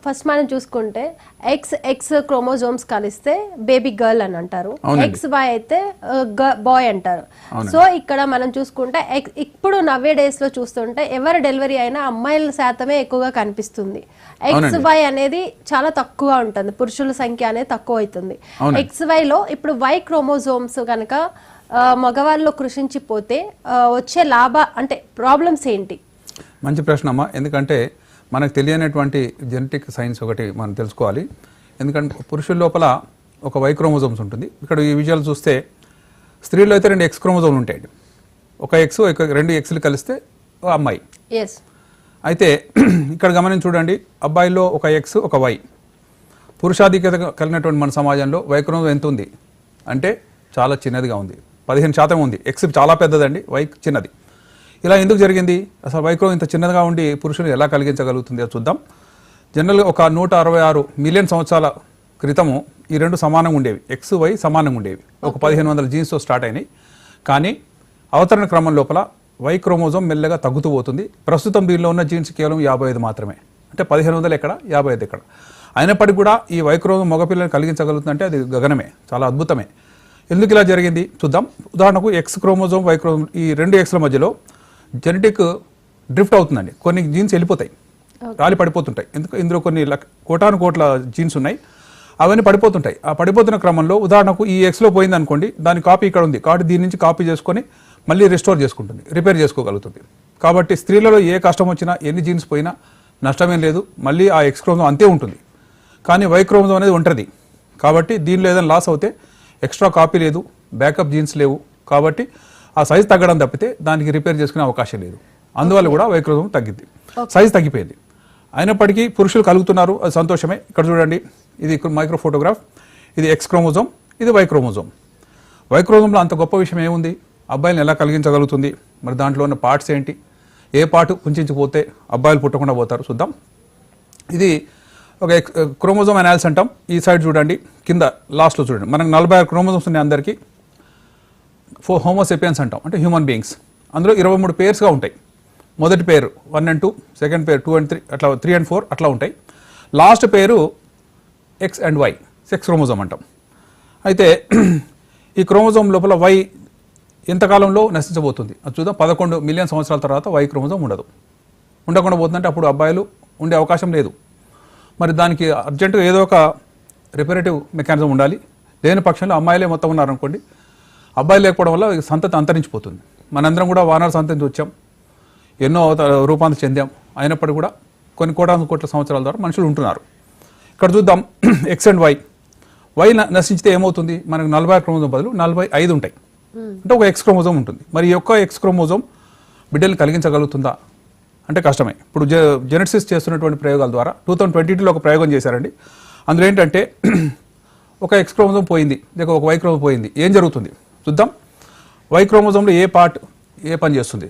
First మనం చూసుకుంటే X chromosomes కలిస్తే బేబీ గర్ల్ అని అంటారు, XY అయితే బాయ్ అంటారు. సో ఇక్కడ మనం చూసుకుంటే ఇప్పుడు నవ్వే డేస్ లో చూస్తుంటే ఎవరు డెలివరీ అయినా అమ్మాయిల శాతమే ఎక్కువగా కనిపిస్తుంది. XY అనేది చాలా తక్కువ ఉంటుంది, పురుషుల సంఖ్య అనేది తక్కువ అవుతుంది. XY లో ఇప్పుడు Y క్రోమోజోమ్స్ కనుక మగవాళ్ళలో కృషించిపోతే వచ్చే అంటే ప్రాబ్లమ్స్ ఏంటి? మంచి ప్రశ్న అమ్మా. ఎందుకంటే మనకు తెలియనటువంటి జెనెటిక్ సైన్స్ ఒకటి మనం తెలుసుకోవాలి. ఎందుకంటే పురుషుల లోపల ఒక Y క్రోమోజోమ్స్ ఉంటుంది. ఇక్కడ ఈ విజయాలు చూస్తే స్త్రీలో అయితే 2 X క్రోమోజోమ్లు ఉంటాయండి. ఒక X 2 Xలు కలిస్తే ఒక అమ్మాయి. అయితే ఇక్కడ గమనించి చూడండి, అబ్బాయిలో ఒక X ఒక Y. పురుషాధిక్యత కలిగినటువంటి మన సమాజంలో Y క్రోమోజోమ్ ఎంత ఉంది అంటే చాలా చిన్నదిగా ఉంది, 15% ఉంది. X చాలా పెద్దదండి, Y చిన్నది. ఇలా ఎందుకు జరిగింది? అసలు Y క్రోమోజోమ్ ఇంత చిన్నదిగా ఉండి పురుషులు ఎలా కలిగించగలుగుతుంది అది చూద్దాం. జనరల్గా ఒక 166 మిలియన్ సంవత్సరాల క్రితము ఈ రెండు సమానంగా ఉండేవి, X Y సమానంగా ఉండేవి. ఒక 1500 జీన్స్తో స్టార్ట్ అయినాయి. కానీ అవతరణ క్రమం లోపల Y క్రోమోజోమ్ మెల్లగా తగ్గుతూ పోతుంది. ప్రస్తుతం దీనిలో ఉన్న జీన్స్ కేవలం 55 మాత్రమే. అంటే 1500 ఎక్కడ, 55 ఎక్కడ. అయినప్పటికీ కూడా ఈ Y క్రోమోజోమ్ మగపిల్లని కలిగించగలుగుతుందంటే అది గగనమే, చాలా అద్భుతమే. ఎందుకు ఇలా జరిగింది చూద్దాం. ఉదాహరణకు X క్రోమోజోమ్ Y క్రోమోజోమ్ ఈ 2 Xల మధ్యలో జెనెటిక్ డ్రిఫ్ట్ అవుతుందండి. కొన్ని జీన్స్ వెళ్ళిపోతాయి, రాలి పడిపోతుంటాయి. ఎందుకు ఇందులో కొన్ని కోట్ల జీన్స్ ఉన్నాయి, అవన్నీ పడిపోతుంటాయి. ఆ పడిపోతున్న క్రమంలో ఉదాహరణకు ఈ Xలో పోయింది అనుకోండి, దాని కాపీ ఇక్కడ ఉంది కాబట్టి దీని నుంచి కాపీ చేసుకొని మళ్ళీ రిస్టోర్ చేసుకుంటుంది, రిపేర్ చేసుకోగలుగుతుంది. కాబట్టి స్త్రీలలో ఏ కష్టం వచ్చినా ఎన్ని జీన్స్ పోయినా నష్టమేం లేదు, మళ్ళీ ఆ X క్రోమోజోమ్ అంతే ఉంటుంది. కానీ Y క్రోమోజోమ్ అనేది ఉంటుంది. కాబట్టి దీనిలో ఏదైనా లాస్ అవుతే ఎక్స్ట్రా కాపీ లేదు, బ్యాకప్ జీన్స్ లేవు. కాబట్టి ఆ సైజ్ తగ్గడం తప్పితే దానికి రిపేర్ చేసుకునే అవకాశం లేదు. అందువల్ల కూడా Y క్రోమోజోమ్ తగ్గింది, సైజ్ తగ్గిపోయింది. అయినప్పటికీ పురుషులు కలుగుతున్నారు, అది సంతోషమే. ఇక్కడ చూడండి, ఇది మైక్రో ఫోటోగ్రాఫ్. ఇది X క్రోమోజోమ్, ఇది Y క్రోమోజోమ్. Y క్రోమోజోమ్లో అంత గొప్ప విషయం ఏముంది? అబ్బాయిలను ఎలా కలిగించగలుగుతుంది? మరి దాంట్లో ఉన్న పార్ట్స్ ఏంటి? ఏ పార్ట్ కుంచిపోతే అబ్బాయిలు పుట్టకుండా పోతారు చూద్దాం. ఇది ఒక క్రోమోజోమ్ అనాలిసిస్ అంటాం. ఈ సైడ్ చూడండి, కింద లాస్ట్లో చూడండి, మనకు 46 క్రోమోజోమ్స్ ఉన్నాయి అందరికీ. హోమోసెపియన్స్ అంటాం, అంటే హ్యూమన్ బీయింగ్స్. అందులో 23 పేర్స్గా ఉంటాయి. మొదటి పేరు 1 and 2, సెకండ్ పేరు 2 and 3, అట్లా 3 and 4 అట్లా ఉంటాయి. లాస్ట్ పేరు X and Y, sex chromosome అంటాం. అయితే ఈ క్రోమోజోమ్ లోపల Y ఎంతకాలంలో నశించబోతుంది అది చూద్దాం. 11 మిలియన్ సంవత్సరాల తర్వాత Y క్రోమోజోమ్ ఉండకుండా పోతుందంటే అప్పుడు అబ్బాయిలు ఉండే అవకాశం లేదు. మరి దానికి అర్జెంటుగా ఏదో ఒక రిపరేటివ్ మెకానిజం ఉండాలి. లేని పక్షంలో అమ్మాయిలే మొత్తం ఉన్నారనుకోండి, అబ్బాయిలు లేకపోవడం వల్ల సంతతి అంతరించిపోతుంది. మనందరం కూడా వానర సంతతి వచ్చాం, ఎన్నో రూపాంతరం చెందాం. అయినప్పటికీ కూడా కొన్ని కోట్ల సంవత్సరాల ద్వారా మనుషులు ఉంటున్నారు. ఇక్కడ చూద్దాం X and Y. Y నశించితే ఏమవుతుంది? మనకు 46 క్రోమోజోమ్ బదులు 45 ఉంటాయి. అంటే ఒక X క్రోమోజోమ్ ఉంటుంది. మరి ఈ యొక్క X క్రోమోజోమ్ బిడ్డల్ని కలిగించగలుగుతుందా అంటే కష్టమే. ఇప్పుడు జెనెటిక్స్ చేస్తున్నటువంటి ప్రయోగాల ద్వారా 2022లో ఒక ప్రయోగం చేశారండి. అందులో ఏంటంటే ఒక X క్రోమోజోమ్ పోయింది, లేక ఒక Y క్రోమోజోమ్ పోయింది, ఏం జరుగుతుంది చూద్దాం. Y క్రోమోజోమ్లో ఏ పార్ట్ ఏ పని చేస్తుంది?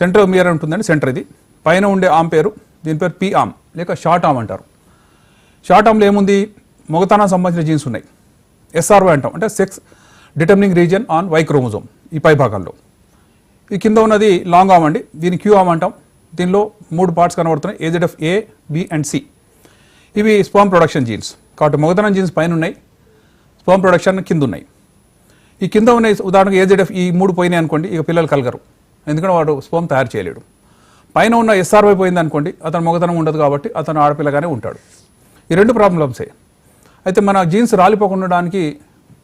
సెంట్రోమియర్ ఉంటుందండి, సెంటర్ ఇది. పైన ఉండే ఆమ్ పేరు, దీని పేరు P ఆమ్ లేక షార్ట్ ఆమ్ అంటారు. షార్ట్ ఆమ్లో ఏముంది? మొగతనానికి సంబంధించిన జీన్స్ ఉన్నాయి, SRY అంటాం, అంటే sex determining region on Y chromosome. ఈ పై భాగంలో ఈ కింద ఉన్నది లాంగ్ ఆమ్ అండి, దీన్ని Q ఆమ్ అంటాం. దీనిలో 3 పార్ట్స్ కనబడుతున్నాయి, AZF A, B and C. ఇవి స్పర్మ్ ప్రొడక్షన్ జీన్స్. కాబట్టి మొగతనం జీన్స్ పైన ఉన్నాయి, స్పర్మ్ ప్రొడక్షన్ కింద ఉన్నాయి. ఈ కింద ఉన్నాయి ఉదాహరణకు AZF ఈ 3 పోయినాయి అనుకోండి, ఇక పిల్లలు కలగరు, ఎందుకంటే వాడు స్పర్మ్ తయారు చేయలేడు. పైన ఉన్న SRY పోయింది అనుకోండి, అతను మొగతనం ఉండదు కాబట్టి అతను ఆడపిల్లగానే ఉంటాడు. ఈ 2 ప్రాబ్లమ్సే. అయితే మన జీన్స్ రాలిపోకుండా ఉండడానికి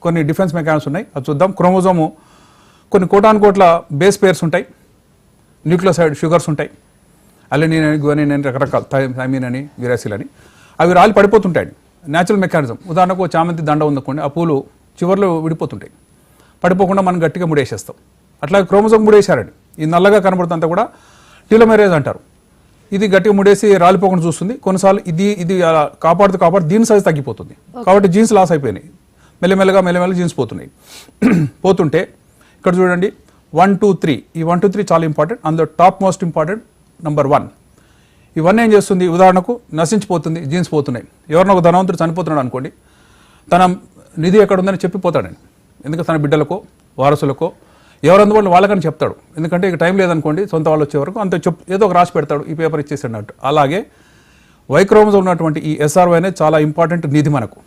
కొన్ని డిఫెన్స్ మెకానిజమ్స్ ఉన్నాయి, అది చూద్దాం. క్రోమోజోము కొన్ని కోట్ల బేస్ పేర్స్ ఉంటాయి, న్యూక్లియోసైడ్ షుగర్స్ ఉంటాయి, అలెనిన్ అని, గ్వానిన్ అని, రకరకాల థైమిన్ అని, యురాసిల్ అని. అవి రాలి పడిపోతుంటాయి. Natural mechanism. ఉదాహరణకు చామంతి దండ ఉందనుకోండి, ఆ పూలు చివర్లో విడిపోతుంటాయి, పడిపోకుండా మనం గట్టిగా ముడేసేస్తాం. అట్లా క్రోమోజోమ్ ముడేశారండి. ఈ నల్లగా కనబడుతుందంతా కూడా టీలోమెరేజ్ అంటారు. ఇది గట్టిగా ముడేసి రాలిపోకుండా చూస్తుంది. కొన్నిసార్లు ఇది అలా కాపాడుతూ దీని సైజ్ తగ్గిపోతుంది. కాబట్టి జీన్స్ లాస్ అయిపోయినాయి, మెల్లమెల్లగా జీన్స్ పోతున్నాయి. పోతుంటే ఇక్కడ చూడండి 1, 2, 3. ఈ 1, 2, 3 చాలా ఇంపార్టెంట్. అందులో టాప్ మోస్ట్ ఇంపార్టెంట్ నెంబర్ 1. ఈ 1 ఏం చేస్తుంది? ఉదాహరణకు నశించిపోతుంది, జీన్స్ పోతున్నాయి. ఎవరినో ఒక ధనవంతుడు చనిపోతున్నాడు అనుకోండి, తన నిధి ఎక్కడ ఉందని చెప్పిపోతాడండి. ఎందుకంటే తన బిడ్డలకో వారసులకో ఎవరు అందుబాటులో వాళ్ళకని చెప్తాడు. ఎందుకంటే ఇక టైం లేదనుకోండి, సొంత వాళ్ళు వచ్చే వరకు అంత ఏదో ఒక రాసి పెడతాడు, ఈ పేపర్ ఇచ్చేసాడు అన్నట్టు. అలాగే వై క్రోమోజోమ్ ఉన్నటువంటి ఈ SRY అనేది చాలా ఇంపార్టెంట్ నిధి మనకు.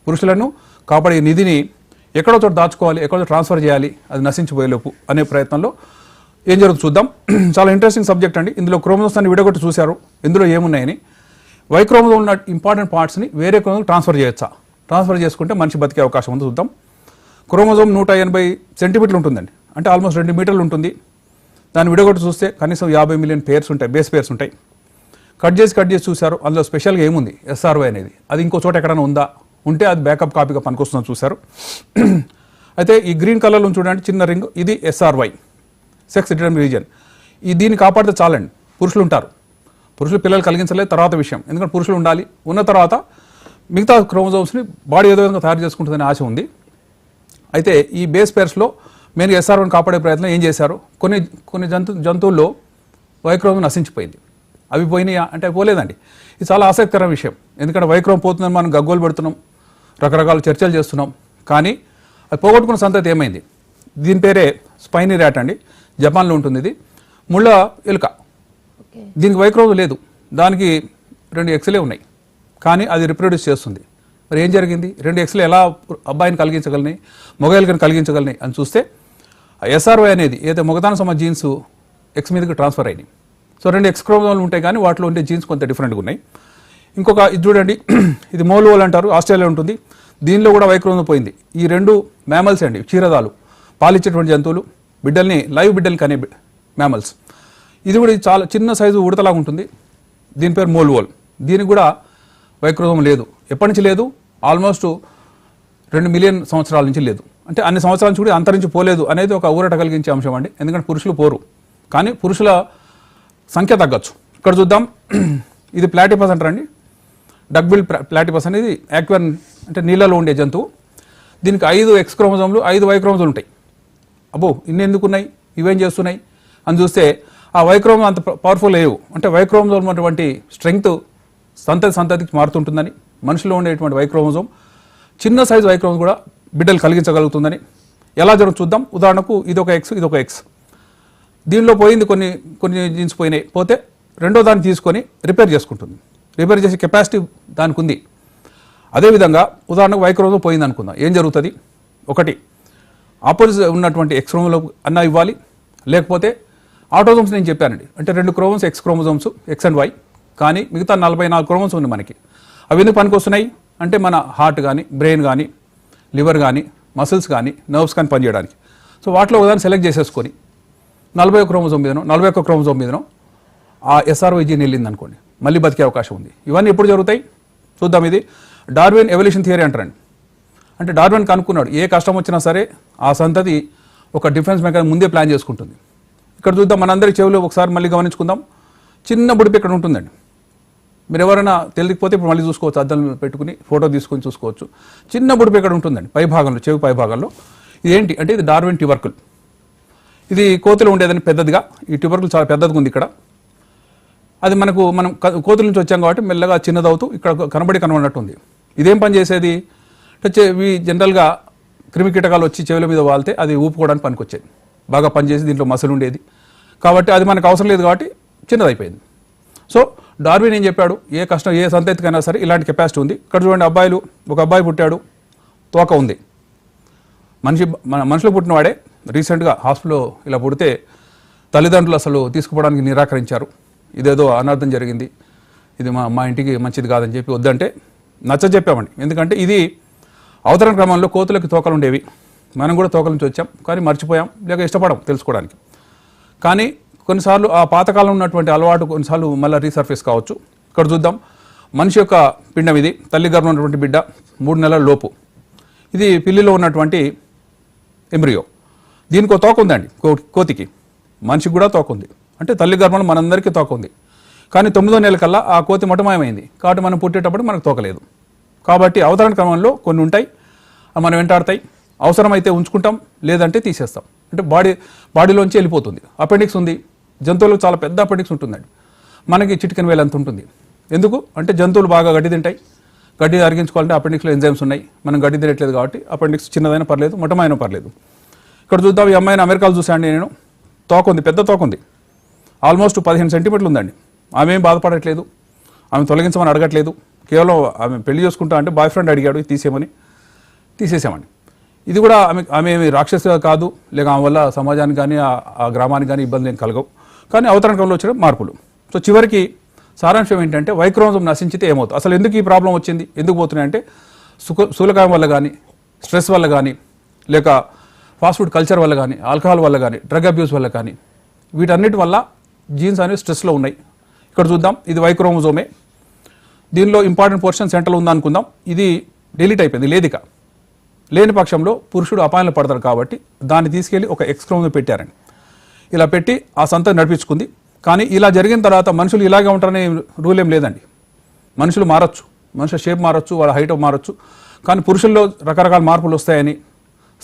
పురుషులను కాపాడే ఈ నిధిని ఎక్కడో చోట దాచుకోవాలి, ఎక్కడో ట్రాన్స్ఫర్ చేయాలి, అది నశించిపోయేలోపు అనే ప్రయత్నంలో ఏం జరుగుతుంది చూద్దాం. చాలా ఇంట్రెస్టింగ్ సబ్జెక్ట్ అండి. ఇందులో క్రోమోజోమ్స్ అన్ని విడగొట్టి చూశారు ఇందులో ఏమున్నాయని. వై క్రోమోజోమ్ ఉన్న ఇంపార్టెంట్ పార్ట్స్ని వేరే క్రోమోజోమ్ ట్రాన్స్ఫర్ చేయొచ్చా, ట్రాన్స్ఫర్ చేసుకుంటే మనిషి బతికే అవకాశం ఉంది చూద్దాం. క్రోమోజోమ్ 180 సెంటీమీటర్లు ఉంటుందండి, అంటే ఆల్మోస్ట్ 2 మీటర్లు ఉంటుంది. దాన్ని విడగొట్టి చూస్తే కనీసం 50 మిలియన్ పేర్స్ ఉంటాయి, బేస్ పేర్స్ ఉంటాయి. కట్ చేసి చూశారు, అందులో స్పెషల్గా ఏముంది SRY అనేది, అది ఇంకో చోట ఎక్కడైనా ఉందా, ఉంటే అది బ్యాకప్ కాపీగా పనికొస్తుందని చూశారు. అయితే ఈ గ్రీన్ కలర్లో చూడండి చిన్న రింగ్, ఇది SRY, సెక్స్ డిటర్మిన్ రీజియన్. దీన్ని కాపాడితే చాలండి. పురుషులు ఉంటారు, పురుషులు పిల్లలు కలిగించలేదు తర్వాత విషయం, ఎందుకంటే పురుషులు ఉండాలి, ఉన్న తర్వాత మిగతా క్రోమోజోమ్స్ని బాడీ ఏదో విధంగా తయారు చేసుకుంటుందనే ఆశ ఉంది. అయితే ఈ బేస్ పేర్స్లో మెయిన్గా SRYని కాపాడే ప్రయత్నం ఏం చేశారు, కొన్ని జంతువుల్లో వై క్రోమోజోమ్ నశించిపోయింది. అవి పోయినాయా అంటే పోలేదండి. ఇది చాలా ఆసక్తికరమైన విషయం, ఎందుకంటే వై క్రోమోజోమ్ పోతుందని మనం గగ్గోలు పెడుతున్నాం, రకరకాల చర్చలు చేస్తున్నాం, కానీ అది పోగొట్టుకున్న సంతతి ఏమైంది. దీని పేరే స్పైనీ ర్యాట్ అండి, జపాన్లో ఉంటుంది. ఇది ముళ్ళ ఎలుక, దీనికి వై క్రోమోజోమ్ లేదు, దానికి 2 ఎక్స్లే ఉన్నాయి, కానీ అది రిప్రొడ్యూస్ చేస్తుంది. మరి ఏం జరిగింది, 2 ఎక్స్లే ఎలా అబ్బాయిని కలిగించగలినాయి, మగ ఎలుకని కలిగించగలినాయి అని చూస్తే SRY అనేది ఏదైతే మగదానికి సంబంధించిన జీన్స్ ఎక్స్ మీదకి ట్రాన్స్ఫర్ అయినాయి. సో 2 ఎక్స్ క్రోమోజోమ్లు ఉంటాయి, కానీ వాటిలో ఉండే జీన్స్ కొంత డిఫరెంట్గా ఉన్నాయి. ఇంకొక ఇది చూడండి, ఇది మోల్వోల్ అంటారు, ఆస్ట్రేలియా ఉంటుంది. దీనిలో కూడా వై క్రోమోజోమ్ పోయింది. ఈ 2 మ్యామల్స్ అండి, క్షీరదాలు, పాలిచ్చేటువంటి జంతువులు, లైవ్ బిడ్డల్ని కనే మ్యామల్స్. ఇది కూడా చాలా చిన్న సైజు ఉడతలాగా ఉంటుంది, దీని పేరు మోల్వోల్. దీనికి కూడా వై క్రోమోజోమ్ లేదు. ఎప్పటి నుంచి లేదు, ఆల్మోస్ట్ 2 మిలియన్ సంవత్సరాల నుంచి లేదు. అంటే అన్ని సంవత్సరాల నుంచి కూడా అంతరించి పోలేదు అనేది ఒక ఊరట కలిగించే అంశం అండి, ఎందుకంటే పురుషులు పోరు, కానీ పురుషుల సంఖ్య తగ్గచ్చు. ఇక్కడ చూద్దాం, ఇది ప్లాటిపస్ అంటారండి, డక్బిల్ ప్లాటిపస్ అనేది యాక్వాన్ అంటే నీళ్ళలో ఉండే జంతువు. దీనికి 5 ఎక్స్ క్రోమోజోమ్లు 5 వై క్రోమోజోమ్లు ఉంటాయి. అబ్బో ఇన్ని ఎందుకు ఉన్నాయి, ఇవేం చేస్తున్నాయి అని చూస్తే ఆ వై క్రోమోజోమ్ అంత పవర్ఫుల్ లేవు. అంటే వై క్రోమోజోమ్ ఉన్నటువంటి స్ట్రెంగ్త్ సంతతికి మారుతుంటుందని, మనుషులో ఉండేటువంటి వై క్రోమోజోమ్ చిన్న సైజు వై క్రోమోజోమ్ కూడా బిడ్డలు కలిగించగలుగుతుందని. ఎలా జరుగుతుంది చూద్దాం. ఉదాహరణకు ఇదొక ఎక్స్, దీనిలో పోయింది, కొన్ని జీన్స్ పోయినాయి, పోతే రెండో దాన్ని తీసుకొని రిపేర్ చేసుకుంటుంది. రిపేర్ చేసే కెపాసిటీ దానికి ఉంది. అదేవిధంగా ఉదాహరణకు వై క్రోమోజోమ్ పోయింది అనుకుందాం, ఏం జరుగుతుంది, ఒకటి ఆపోజిట్ ఉన్నటువంటి ఎక్స్ క్రోమోజోమ్ అన్నా ఇవ్వాలి, లేకపోతే ఆటోజోమ్స్ నేను చెప్పానండి, అంటే 2 chromosomes X chromosomes X and Y, కానీ మిగతా 44 క్రోమోజోమ్స్ ఉంది మనకి. అవి ఎందుకు పనికి వస్తున్నాయి అంటే మన హార్ట్ కానీ, బ్రెయిన్ కానీ, లివర్ కానీ, మసిల్స్ కానీ, నర్వ్స్ కానీ పనిచేయడానికి. సో వాటిలో ఒకదాన్ని సెలెక్ట్ చేసేసుకొని 41 క్రోమోజోమ్ మీదనో ఆ SRY జీన్ వెళ్ళింది అనుకోండి, మళ్ళీ బతికే అవకాశం ఉంది. ఇవన్నీ ఎప్పుడు జరుగుతాయి చూద్దాం. ఇది డార్విన్ ఎవల్యూషన్ థియరీ అంటారండి. అంటే డార్విన్ కనుక్కున్నాడు, ఏ కష్టం వచ్చినా సరే ఆ సంతతి ఒక డిఫెన్స్ మెకానిజం ముందే ప్లాన్ చేసుకుంటుంది. ఇక్కడ చూద్దాం, మనందరి చెవులు ఒకసారి మళ్ళీ గమనించుకుందాం. చిన్న బుడిపి ఇక్కడ ఉంటుందండి. మీరు ఎవరైనా తెలియకపోతే ఇప్పుడు మళ్ళీ చూసుకోవచ్చు, అద్దం పెట్టుకుని ఫోటో తీసుకొని చూసుకోవచ్చు. చిన్న బుడిపి ఇక్కడ ఉంటుందండి పై భాగంలో, చెవి పై భాగంలో. ఇదేంటి అంటే ఇది డార్విన్ ట్యూబర్కుల్. ఇది కోతులు ఉండేదని పెద్దదిగా, ఈ ట్యూబర్కుల్ చాలా పెద్దదిగా ఉంది ఇక్కడ. అది మనం కోతుల నుంచి వచ్చాం కాబట్టి మెల్లగా చిన్నదవుతూ ఇక్కడ కనబడినట్టు ఉంది. ఇదేం పని చేసేది అంటే ఇవి జనరల్గా క్రిమి కీటకాలు వచ్చి చెవుల మీద వాళ్తే అది ఊపుకోవడానికి పనికొచ్చేది, బాగా పనిచేసి దీంట్లో మసలు ఉండేది కాబట్టి అది మనకు అవసరం లేదు కాబట్టి చిన్నదైపోయింది. సో డార్విన్ ఏం చెప్పాడు, ఏ కష్టం ఏ సంతతికైనా సరే ఇలాంటి కెపాసిటీ ఉంది. ఇక్కడ చూడండి, ఒక అబ్బాయి పుట్టాడు, తోక ఉంది. మనుషులు పుట్టినవాడే రీసెంట్గా హాస్పిటల్లో ఇలా పుడితే తల్లిదండ్రులు అసలు తీసుకుపోవడానికి నిరాకరించారు. ఇదేదో అనార్థం జరిగింది, ఇది మా ఇంటికి మంచిది కాదని చెప్పి వద్దంటే నచ్చ చెప్పామండి. ఎందుకంటే ఇది అవతరణ క్రమంలో కోతులకి తోకలు ఉండేవి, మనం కూడా తోకల నుంచి వచ్చాం, కానీ మర్చిపోయాం, లేక ఇష్టపడం తెలుసుకోవడానికి. కానీ కొన్నిసార్లు ఆ పాతకాలం ఉన్నటువంటి అలవాటు కొన్నిసార్లు మళ్ళీ రీసర్ఫేస్ కావచ్చు. ఇక్కడ చూద్దాం, మనిషి యొక్క పిండం ఇది, తల్లి గర్భంలో ఉన్నటువంటి బిడ్డ 3 నెలల లోపు. ఇది పిల్లిలో ఉన్నటువంటి ఎంబ్రియో. దీనికి ఒక తోక ఉందండి కోతికి, మనిషికి కూడా తోక ఉంది. అంటే తల్లి గర్భంలో మనందరికీ తోక ఉంది, కానీ 9వ నెల కల్లా ఆ కోతి మటమాయమైంది కాబట్టి మనం పుట్టేటప్పుడు మనకు తోకలేదు. కాబట్టి అవతరణ క్రమంలో కొన్ని ఉంటాయి, మనం వెంటాడతాయి, అవసరమైతే ఉంచుకుంటాం, లేదంటే తీసేస్తాం. అంటే బాడీలోంచి వెళ్ళిపోతుంది. అపెండిక్స్ ఉంది, జంతువులకు చాలా పెద్ద అపెండిక్స్ ఉంటుందండి, మనకి చిటికెన వేలు అంత ఉంటుంది. ఎందుకు అంటే జంతువులు బాగా గడ్డి తింటాయి, గడ్డి అరిగించుకోవాలంటే అపెండిక్స్లో ఎంజైమ్స్ ఉన్నాయి. మనం గడ్డి తినట్లేదు కాబట్టి అపెండిక్స్ చిన్నదైనా పర్లేదు, మొట్టమైనా పర్లేదు. ఇక్కడ చూద్దాం, ఈ అమ్మాయిని అమెరికాలో చూశాను నేను, తోక ఉంది, పెద్ద తోక ఉంది, ఆల్మోస్ట్ 15 సెంటీమీటర్లు ఉందండి. ఆమె ఏం బాధపడట్లేదు, ఆమె తొలగించమని అడగట్లేదు, కేవలం ఆమె పెళ్లి చేసుకుంటా అంటే బాయ్ ఫ్రెండ్ అడిగాడు తీసేయమని, తీసేసామండి. ఇది కూడా ఆమె ఏమి రాక్షస కాదు, లేక ఆమె వల్ల సమాజానికి కానీ ఆ గ్రామానికి కానీ ఇబ్బంది ఏం కలగవు, కానీ అవతరణ క్రమంలో వచ్చిన మార్పులు. సో చివరికి సారాంశం ఏంటంటే వై క్రోమోజోమ్ నశించితే ఏమవుతుంది, అసలు ఎందుకు ఈ ప్రాబ్లం వచ్చింది, ఎందుకు పోతున్నాయంటే స్థూలకాయం వల్ల కానీ, స్ట్రెస్ వల్ల కానీ, లేక ఫాస్ట్ ఫుడ్ కల్చర్ వల్ల కానీ, ఆల్కహాల్ వల్ల కానీ, డ్రగ్ అబ్యూస్ వల్ల కానీ, వీటన్నిటి వల్ల జీన్స్ అనేవి స్ట్రెస్లో ఉన్నాయి. ఇక్కడ చూద్దాం, ఇది వై క్రోమోజోమే. దీనిలో ఇంపార్టెంట్ పోర్షన్ సెంటర్లో ఉందనుకుందాం. ఇది డిలీట్ అయిపోయింది, లేదిక. లేని పక్షంలో పురుషుడు అపాయంలో పడతాడు కాబట్టి దాన్ని తీసుకెళ్లి ఒక ఎక్స్ క్రోమోజోమ్ పెట్టారండి. ఇలా పెట్టి ఆ సంతతి నడిపించుకుంది. కానీ ఇలా జరిగిన తర్వాత మనుషులు ఇలాగే ఉంటారనే రూల్ ఏం లేదండి. మనుషులు మారచ్చు, మనుషుల షేప్ మారచ్చు, వాళ్ళ హైట్ మారచ్చు, కానీ పురుషుల్లో రకరకాల మార్పులు వస్తాయని.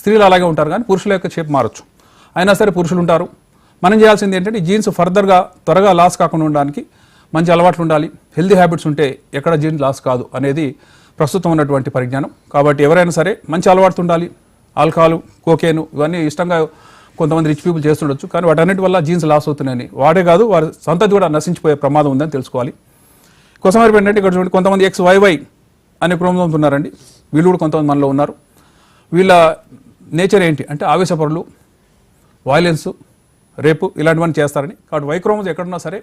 స్త్రీలు అలాగే ఉంటారు కానీ పురుషుల యొక్క షేప్ మారచ్చు. అయినా సరే పురుషులు ఉంటారు. మనం చేయాల్సింది ఏంటంటే జీన్స్ ఫర్దర్గా త్వరగా లాస్ కాకుండా ఉండడానికి మంచి అలవాట్లు ఉండాలి, హెల్దీ హ్యాబిట్స్ ఉంటే ఎక్కడ జీన్స్ లాస్ కాదు అనేది ప్రస్తుతం ఉన్నటువంటి పరిజ్ఞానం. కాబట్టి ఎవరైనా సరే మంచి అలవాట్లు ఉండాలి. ఆల్కహాల్, కోకేను ఇవన్నీ ఇష్టంగా కొంతమంది రిచ్ పీపుల్ చేస్తుండొచ్చు, కానీ వాటన్నిటి వల్ల జీన్స్ లాస్ అవుతున్నాయని, వాడే కాదు వారి సంతతి కూడా నశించిపోయే ప్రమాదం ఉందని తెలుసుకోవాలి. కోసం ఏంటంటే ఇక్కడ చూడండి, కొంతమంది XYY అనే క్రోమోజోమ్స్ ఉన్నారండి. వీళ్ళు కూడా కొంతమంది మనలో ఉన్నారు. వీళ్ళ నేచర్ ఏంటి అంటే ఆవేశపరులు, వైలెన్స్, రేపు ఇలాంటివన్నీ చేస్తారని. కాబట్టి వై క్రోమోజోమ్ ఎక్కడున్నా సరే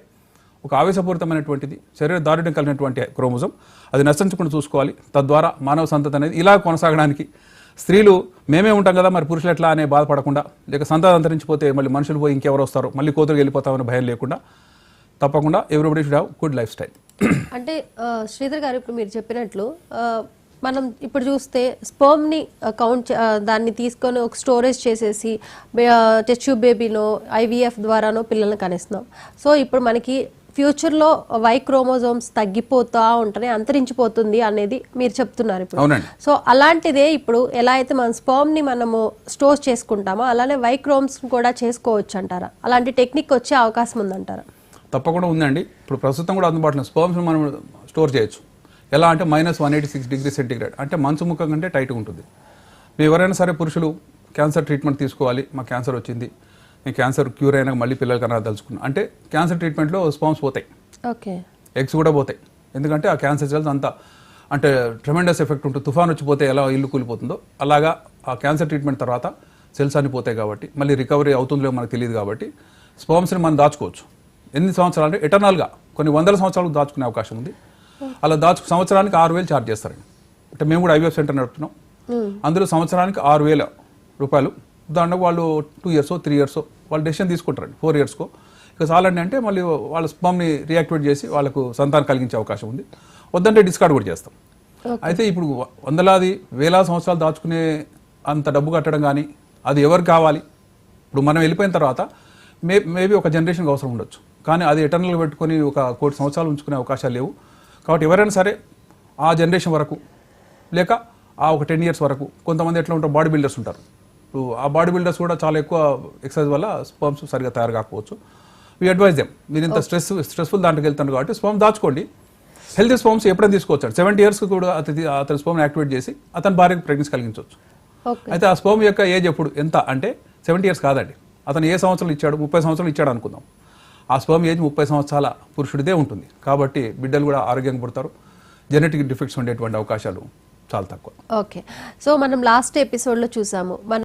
ఒక ఆవేశపూరితమైనటువంటిది, శరీర దారుఢ్యం కలిగినటువంటి క్రోమోజోమ్, అది నశించకుండా చూసుకోవాలి. తద్వారా మానవ సంతతి అనేది ఇలా కొనసాగడానికి, స్త్రీలు మేమే ఉంటాం కదా మరి పురుషులు ఎట్లా అనే బాధపడకుండా, లేక సంతతి అంతరించిపోతే మళ్ళీ మనుషులు పోయి ఇంకెవరు వస్తారు, మళ్ళీ కూతురు వెళ్ళిపోతామని భయం లేకుండా తప్పకుండా everybody should have good life style. అంటే శ్రీధర్ గారు ఇప్పుడు మీరు చెప్పినట్లు మనం ఇప్పుడు చూస్తే స్పర్మ్ని దాన్ని తీసుకొని ఒక స్టోరేజ్ చేసేసి టెస్ట్ ట్యూబ్ బేబీలో IVF ద్వారానో పిల్లల్ని కనిస్తున్నాం. సో ఇప్పుడు మనకి ఫ్యూచర్లో వై క్రోమోజోమ్స్ తగ్గిపోతా ఉంటాయి, అంతరించిపోతుంది అనేది మీరు చెప్తున్నారు ఇప్పుడు. సో అలాంటిదే ఇప్పుడు ఎలా అయితే మన స్పర్మ్ని మనము స్టోర్ చేసుకుంటామో అలానే వై క్రోమ్స్ కూడా చేసుకోవచ్చు అంటారా? అలాంటి టెక్నిక్ వచ్చే అవకాశం ఉందంటారా? తప్పకుండా ఉందండి. ఇప్పుడు ప్రస్తుతం కూడా అందుబాటులో స్పర్మ్స్ మనం స్టోర్ చేయొచ్చు. ఎలా అంటే -186 డిగ్రీ సెంటీగ్రేడ్, అంటే మంచు ముఖం కంటే టైట్గా ఉంటుంది. మీరు ఎవరైనా సరే పురుషులు క్యాన్సర్ ట్రీట్మెంట్ తీసుకోవాలి, మాకు క్యాన్సర్ వచ్చింది, నేను క్యాన్సర్ క్యూర్ అయినా మళ్ళీ పిల్లలు కన్నా తలుచుకున్నాను అంటే క్యాన్సర్ ట్రీట్మెంట్లో స్పర్మ్స్ పోతాయి, ఓకే, ఎగ్స్ కూడా పోతాయి. ఎందుకంటే ఆ క్యాన్సర్ సెల్స్ అంతా అంటే ట్రెమెండస్ ఎఫెక్ట్ ఉంటుంది. తుఫాన్ వచ్చిపోతే ఎలా ఇల్లు కూలిపోతుందో అలాగా ఆ క్యాన్సర్ ట్రీట్మెంట్ తర్వాత సెల్స్ అన్ని పోతాయి. కాబట్టి మళ్ళీ రికవరీ అవుతుందో మనకు తెలియదు. కాబట్టి స్పర్మ్స్ని మనం దాచుకోవచ్చు. ఎన్ని సంవత్సరాలు అంటే ఎటర్నల్గా కొన్ని వందల సంవత్సరాలకు దాచుకునే అవకాశం ఉంది. అలా సంవత్సరానికి 6,000 ఛార్జ్ చేస్తారండి. అంటే మేము కూడా IVF సెంటర్ నడుపుతున్నాం. అందులో సంవత్సరానికి 6,000 రూపాయలు. దాంట్లో వాళ్ళు 2 years 3 years వాళ్ళు డెసిషన్ తీసుకుంటారండి, 4 yearsకో ఇక చాలండి అంటే మళ్ళీ వాళ్ళ స్పర్మ్ని రియాక్టివేట్ చేసి వాళ్ళకు సంతానం కలిగించే అవకాశం ఉంది. వద్దంటే డిస్కార్డ్ కూడా చేస్తాం. అయితే ఇప్పుడు వందలాది వేలాది సంవత్సరాలు దాచుకునే అంత డబ్బు కట్టడం కానీ అది ఎవరికి కావాలి? ఇప్పుడు మనం వెళ్ళిపోయిన తర్వాత మేబీ ఒక జనరేషన్కి అవసరం ఉండొచ్చు, కానీ అది ఎటర్నల్గా పెట్టుకొని ఒక 1 కోటి సంవత్సరాలు ఉంచుకునే అవకాశాలు లేవు. కాబట్టి ఎవరైనా సరే ఆ జనరేషన్ వరకు లేక ఆ ఒక 10 years వరకు కొంతమంది ఎట్లా ఉంటారు, బాడీ బిల్డర్స్ ఉంటారు. ఇప్పుడు ఆ బాడీ బిల్డర్స్ కూడా చాలా ఎక్కువ ఎక్సర్సైజ్ వల్ల స్పర్మ్స్ సరిగా తయారు కాకపోవచ్చు. వీ అడ్వైజ్ దెమ్, మీరు ఇంత స్ట్రెస్ఫుల్ దాంట్లోకి వెళ్తాను కాబట్టి స్పర్మ్ దాచుకోండి. హెల్తీ స్పర్మ్స్ ఎప్పుడైనా తీసుకోవచ్చు. 70 yearsకి కూడా అతని స్పర్మ్ని యాక్టివేట్ చేసి అతని భార్యకు ప్రెగ్నెన్సీ కలిగించవచ్చు. అయితే ఆ స్పర్మ్ యొక్క ఏజ్ ఎప్పుడు ఎంత అంటే 70 years కాదండి. అతను ఏ సంవత్సరాలు ఇచ్చాడు, 30 సంవత్సరాలు ఇచ్చాడు అనుకుందాం. ఆ స్పర్మ్ ఏజ్ 30 సంవత్సరాల పురుషుడిదే ఉంటుంది. కాబట్టి బిడ్డలు కూడా ఆరోగ్యంగా పుడతారు. జెనెటిక్ డిఫెక్ట్స్ ఉండేటువంటి అవకాశాలు చాలా తక్కువ. ఓకే, సో మనం లాస్ట్ ఎపిసోడ్లో చూసాము